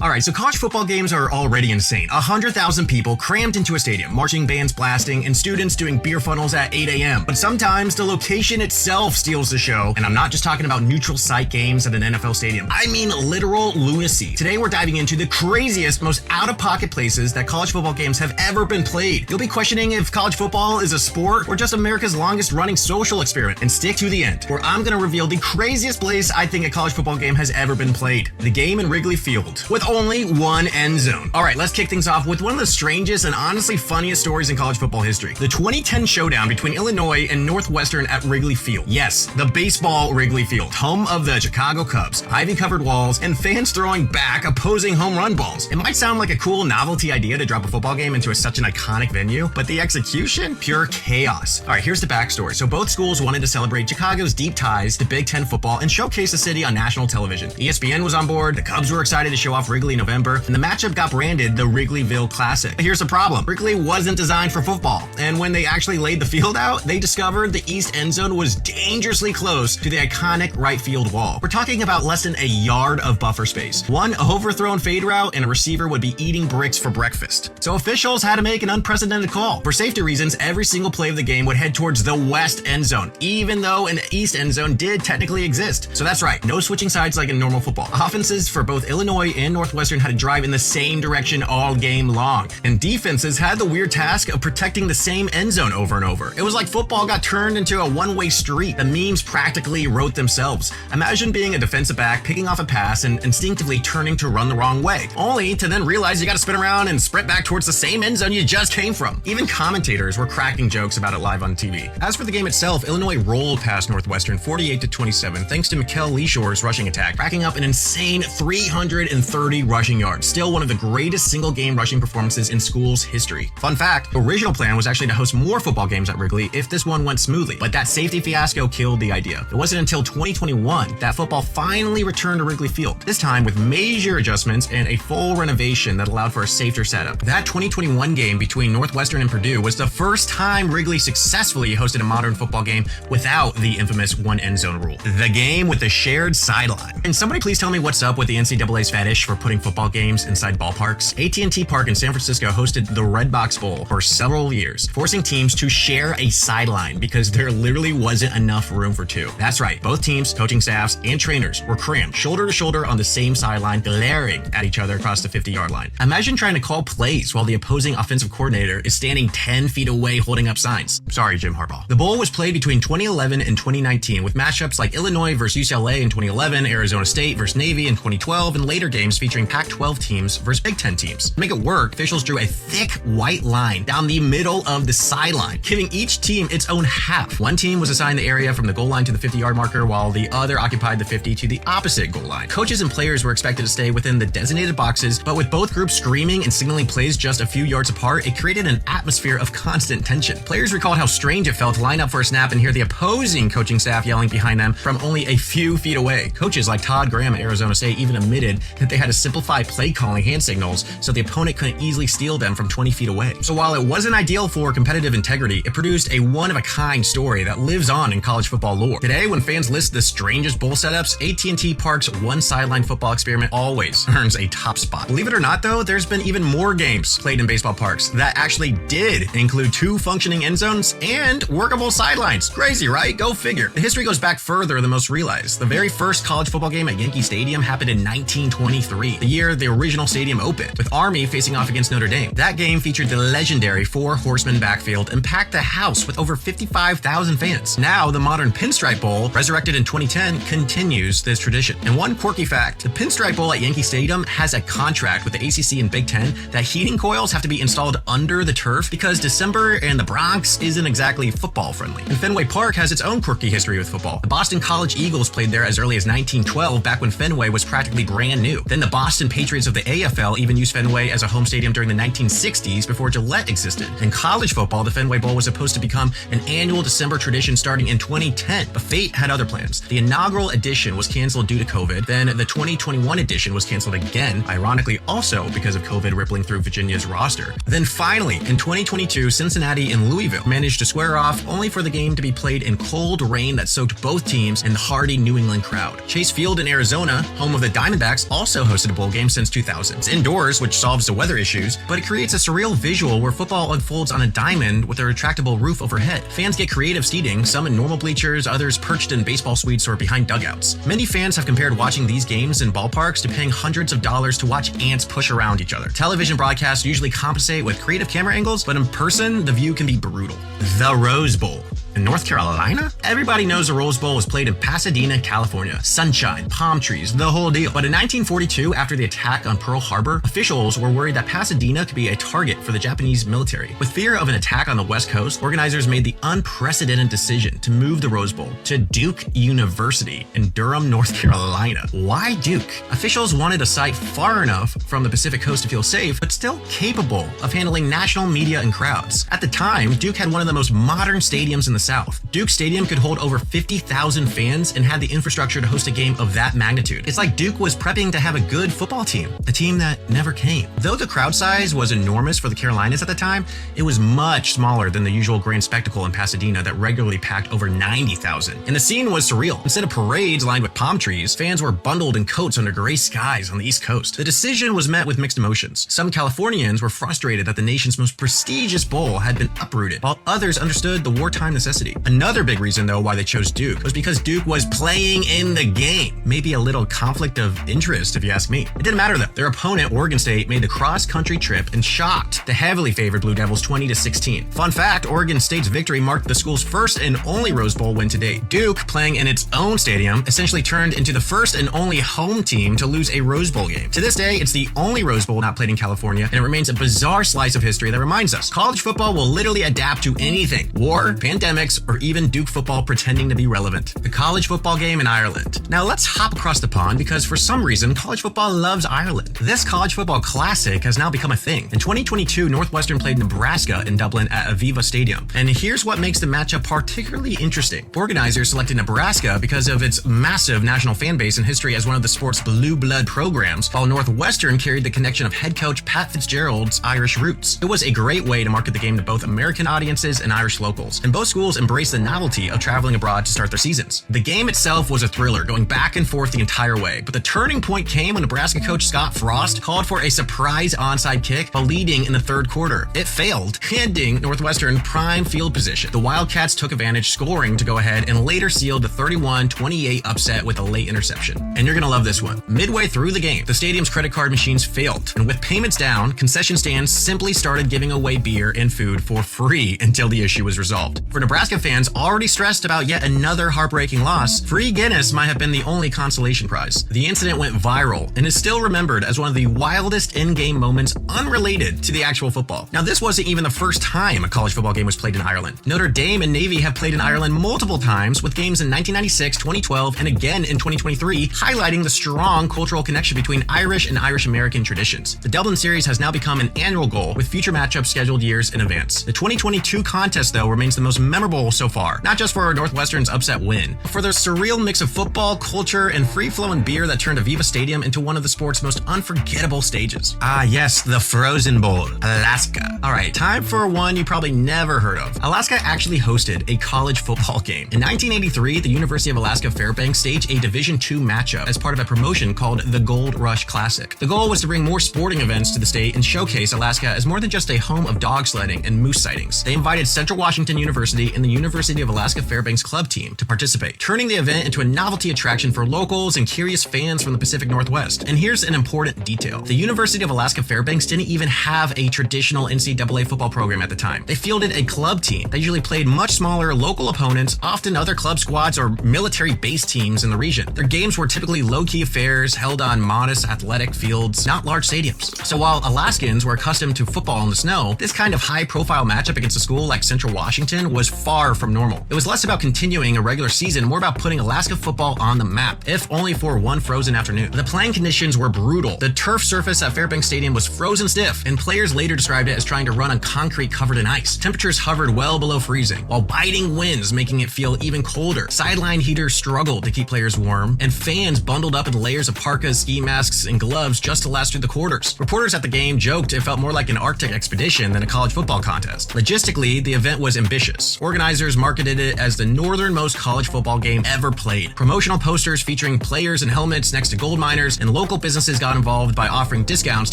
Alright, so college football games are already insane. 100,000 people crammed into a stadium, marching bands blasting, and students doing beer funnels at 8 a.m. But sometimes the location itself steals the show, and I'm not just talking about neutral site games at an NFL stadium. I mean literal lunacy. Today we're diving into the craziest, most out-of-pocket places that college football games have ever been played. You'll be questioning if college football is a sport or just America's longest-running social experiment, and stick to the end, where I'm gonna reveal the craziest place I think a college football game has ever been played. The game in Wrigley Field, with only one end zone. All right, let's kick things off with one of the strangest and honestly funniest stories in college football history. The 2010 showdown between Illinois and Northwestern at Wrigley Field. Yes, the baseball Wrigley Field, home of the Chicago Cubs, ivy-covered walls, and fans throwing back opposing home run balls. It might sound like a cool novelty idea to drop a football game into such an iconic venue, but the execution? Pure chaos. All right, here's the backstory. So both schools wanted to celebrate Chicago's deep ties to Big Ten football and showcase the city on national television. ESPN was on board, the Cubs were excited to show off Wrigley in November, and the matchup got branded the Wrigleyville Classic. But here's the problem. Wrigley wasn't designed for football, and when they actually laid the field out, they discovered the east end zone was dangerously close to the iconic right field wall. We're talking about less than a yard of buffer space. One overthrown fade route and a receiver would be eating bricks for breakfast. So officials had to make an unprecedented call. For safety reasons, every single play of the game would head towards the west end zone, even though an east end zone did technically exist. So that's right, no switching sides like in normal football. Offenses for both Illinois and Northwestern had to drive in the same direction all game long, and defenses had the weird task of protecting the same end zone over and over. It was like football got turned into a one-way street. The memes practically wrote themselves. Imagine being a defensive back, picking off a pass, and instinctively turning to run the wrong way, only to then realize you gotta spin around and sprint back towards the same end zone you just came from. Even commentators were cracking jokes about it live on TV. As for the game itself, Illinois rolled past Northwestern 48-27 thanks to Mikel Leishore's rushing attack, racking up an insane 330 rushing yards. Still one of the greatest single-game rushing performances in school's history. Fun fact, the original plan was actually to host more football games at Wrigley if this one went smoothly, but that safety fiasco killed the idea. It wasn't until 2021 that football finally returned to Wrigley Field, this time with major adjustments and a full renovation that allowed for a safer setup. That 2021 game between Northwestern and Purdue was the first time Wrigley successfully hosted a modern football game without the infamous one end zone rule. The game with the shared sideline. And somebody please tell me what's up with the NCAA's fetish for putting football games inside ballparks. AT&T Park in San Francisco hosted the Red Box Bowl for several years, forcing teams to share a sideline because there literally wasn't enough room for two. That's right, both teams, coaching staffs, and trainers were crammed shoulder to shoulder on the same sideline, glaring at each other across the 50-yard line. Imagine trying to call plays while the opposing offensive coordinator is standing 10 feet away holding up signs. Sorry, Jim Harbaugh. The bowl was played between 2011 and 2019 with matchups like Illinois versus UCLA in 2011, Arizona State versus Navy in 2012, and later games featuring Pac-12 teams versus Big Ten teams. To make it work, officials drew a thick white line down the middle of the sideline, giving each team its own half. One team was assigned the area from the goal line to the 50-yard marker, while the other occupied the 50 to the opposite goal line. Coaches and players were expected to stay within the designated boxes, but with both groups screaming and signaling plays just a few yards apart, it created an atmosphere of constant tension. Players recalled how strange it felt to line up for a snap and hear the opposing coaching staff yelling behind them from only a few feet away. Coaches like Todd Graham at Arizona State even admitted that they had to simplify play calling hand signals so the opponent couldn't easily steal them from 20 feet away. So while it wasn't ideal for competitive integrity, it produced a one-of-a-kind story that lives on in college football lore. Today, when fans list the strangest bowl setups, AT&T Park's one sideline football experiment always earns a top spot. Believe it or not, though, there's been even more games played in baseball parks that actually did include two functioning end zones and workable sidelines. Crazy, right? Go figure. The history goes back further than most realize. The very first college football game at Yankee Stadium happened in 1923, the year the original stadium opened, with Army facing off against Notre Dame. That game featured the legendary four-horseman backfield and packed the house with over 55,000 fans. Now, the modern Pinstripe Bowl, resurrected in 2010, continues this tradition. And one quirky fact, the Pinstripe Bowl at Yankee Stadium has a contract with the ACC and Big Ten that heating coils have to be installed under the turf because December in the Bronx isn't exactly football friendly. And Fenway Park has its own quirky history with football. The Boston College Eagles played there as early as 1912, back when Fenway was practically brand new. Then the Boston Patriots of the AFL even used Fenway as a home stadium during the 1960s before Gillette existed. In college football, the Fenway Bowl was supposed to become an annual December tradition starting in 2010, but fate had other plans. The inaugural edition was canceled due to COVID, then the 2021 edition was canceled again, ironically also because of COVID rippling through Virginia's roster. Then finally, in 2022, Cincinnati and Louisville managed to square off, only for the game to be played in cold rain that soaked both teams and the hardy New England crowd. Chase Field in Arizona, home of the Diamondbacks, also hosted hosted a bowl game since 2000. It's indoors, which solves the weather issues, but it creates a surreal visual where football unfolds on a diamond with a retractable roof overhead. Fans get creative seating, some in normal bleachers, others perched in baseball suites or behind dugouts. Many fans have compared watching these games in ballparks to paying hundreds of dollars to watch ants push around each other. Television broadcasts usually compensate with creative camera angles, but in person, the view can be brutal. The Rose Bowl. In North Carolina? Everybody knows the Rose Bowl was played in Pasadena, California. Sunshine, palm trees, the whole deal. But in 1942, after the attack on Pearl Harbor, officials were worried that Pasadena could be a target for the Japanese military. With fear of an attack on the West Coast, organizers made the unprecedented decision to move the Rose Bowl to Duke University in Durham, North Carolina. Why Duke? Officials wanted a site far enough from the Pacific Coast to feel safe, but still capable of handling national media and crowds. At the time, Duke had one of the most modern stadiums in the South. Duke Stadium could hold over 50,000 fans and had the infrastructure to host a game of that magnitude. It's like Duke was prepping to have a good football team, a team that never came. Though the crowd size was enormous for the Carolinas at the time, it was much smaller than the usual grand spectacle in Pasadena that regularly packed over 90,000. And the scene was surreal. Instead of parades lined with palm trees, fans were bundled in coats under gray skies on the East Coast. The decision was met with mixed emotions. Some Californians were frustrated that the nation's most prestigious bowl had been uprooted, while others understood the wartime necessity. Another big reason, though, why they chose Duke was because Duke was playing in the game. Maybe a little conflict of interest, if you ask me. It didn't matter, though. Their opponent, Oregon State, made the cross-country trip and shocked the heavily favored Blue Devils 20-16. Fun fact, Oregon State's victory marked the school's first and only Rose Bowl win to date. Duke, playing in its own stadium, essentially turned into the first and only home team to lose a Rose Bowl game. To this day, it's the only Rose Bowl not played in California, and it remains a bizarre slice of history that reminds us college football will literally adapt to anything. War, pandemics, or even Duke football pretending to be relevant. The college football game in Ireland. Now let's hop across the pond because for some reason, college football loves Ireland. This college football classic has now become a thing. In 2022, Northwestern played Nebraska in Dublin at Aviva Stadium. And here's what makes the matchup particularly interesting. Organizers selected Nebraska because of its massive national fan base and history as one of the sport's blue blood programs, while Northwestern carried the connection of head coach Pat Fitzgerald's Irish roots. It was a great way to market the game to both American audiences and Irish locals, and both schools embraced the novelty of traveling abroad to start their seasons. The game itself was a thriller, going back and forth the entire way, but the turning point came when Nebraska coach Scott Frost called for a surprise onside kick while leading in the third quarter. It failed, handing Northwestern prime field position. The Wildcats took advantage, scoring to go ahead, and later sealed the 31-28 upset with a late interception. And you're gonna love this one. Midway through the game, the stadium's credit card machines failed, and with payments down, concession stands simply started giving away beer and food for free until the issue was resolved. For Nebraska fans already stressed about yet another heartbreaking loss, free Guinness might have been the only consolation prize. The incident went viral and is still remembered as one of the wildest in-game moments unrelated to the actual football. Now, this wasn't even the first time a college football game was played in Ireland. Notre Dame and Navy have played in Ireland multiple times, with games in 1996, 2012, and again in 2023, highlighting the strong cultural connection between Irish and Irish-American traditions. The Dublin series has now become an annual goal, with future matchups scheduled years in advance. The 2022 contest, though, remains the most memorable so far, not just for Northwestern's upset win, but for the surreal mix of football, culture, and free-flowing beer that turned Aviva Stadium into one of the sport's most unforgettable stages. Ah, yes, the Frozen Bowl, Alaska. All right, time for one you probably never heard of. Alaska actually hosted a college football game. In 1983, the University of Alaska Fairbanks staged a Division II matchup as part of a promotion called the Gold Rush Classic. The goal was to bring more sporting events to the state and showcase Alaska as more than just a home of dog sledding and moose sightings. They invited Central Washington University and the University of Alaska Fairbanks club team to participate, turning the event into a novelty attraction for locals and curious fans from the Pacific Northwest. And here's an important detail. The University of Alaska Fairbanks didn't even have a traditional NCAA football program at the time. They fielded a club team that usually played much smaller local opponents, often other club squads or military-based teams in the region. Their games were typically low-key affairs held on modest athletic fields, not large stadiums. So while Alaskans were accustomed to football in the snow, this kind of high-profile matchup against a school like Central Washington was far from normal. It was less about continuing a regular season, more about putting Alaska football on the map, if only for one frozen afternoon. The playing conditions were brutal. The turf surface at Fairbanks Stadium was frozen stiff, and players later described it as trying to run on concrete covered in ice. Temperatures hovered well below freezing, while biting winds making it feel even colder. Sideline heaters struggled to keep players warm, and fans bundled up in layers of parkas, ski masks, and gloves just to last through the quarters. Reporters at the game joked it felt more like an Arctic expedition than a college football contest. Logistically, the event was ambitious. Organizers organizers marketed it as the northernmost college football game ever played. Promotional posters featuring players and helmets next to gold miners, and local businesses got involved by offering discounts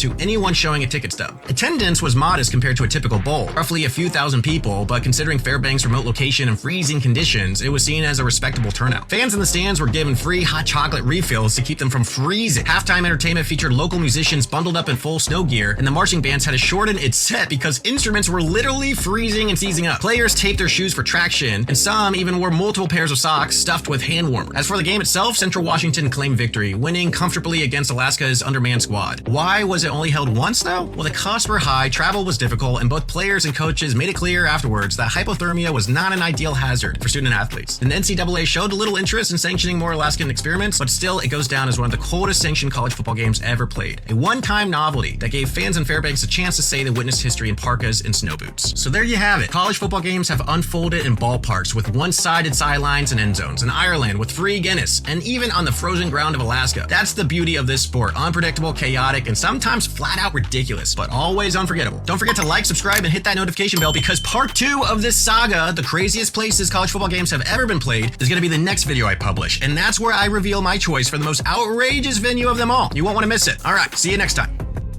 to anyone showing a ticket stub. Attendance was modest compared to a typical bowl, roughly a few thousand people, but considering Fairbanks' remote location and freezing conditions, it was seen as a respectable turnout. Fans in the stands were given free hot chocolate refills to keep them from freezing. Halftime entertainment featured local musicians bundled up in full snow gear, and the marching bands had to shorten its set because instruments were literally freezing and seizing up. Players taped their shoes for traction, and some even wore multiple pairs of socks stuffed with hand warmers. As for the game itself, Central Washington claimed victory, winning comfortably against Alaska's undermanned squad. Why was it only held once though? Well, the costs were high, travel was difficult, and both players and coaches made it clear afterwards that hypothermia was not an ideal hazard for student athletes. And the NCAA showed a little interest in sanctioning more Alaskan experiments, but still it goes down as one of the coldest sanctioned college football games ever played. A one-time novelty that gave fans in Fairbanks a chance to say they witnessed history in parkas and snow boots. So there you have it. College football games have unfolded in ballparks with one-sided sidelines and end zones, in Ireland with free Guinness, and even on the frozen ground of Alaska. That's the beauty of this sport. Unpredictable, chaotic, and sometimes flat out ridiculous, but always unforgettable. Don't forget to like, subscribe, and hit that notification bell because part 2 of this saga, the craziest places college football games have ever been played, is going to be the next video I publish. And that's where I reveal my choice for the most outrageous venue of them all. You won't want to miss it. All right, see you next time.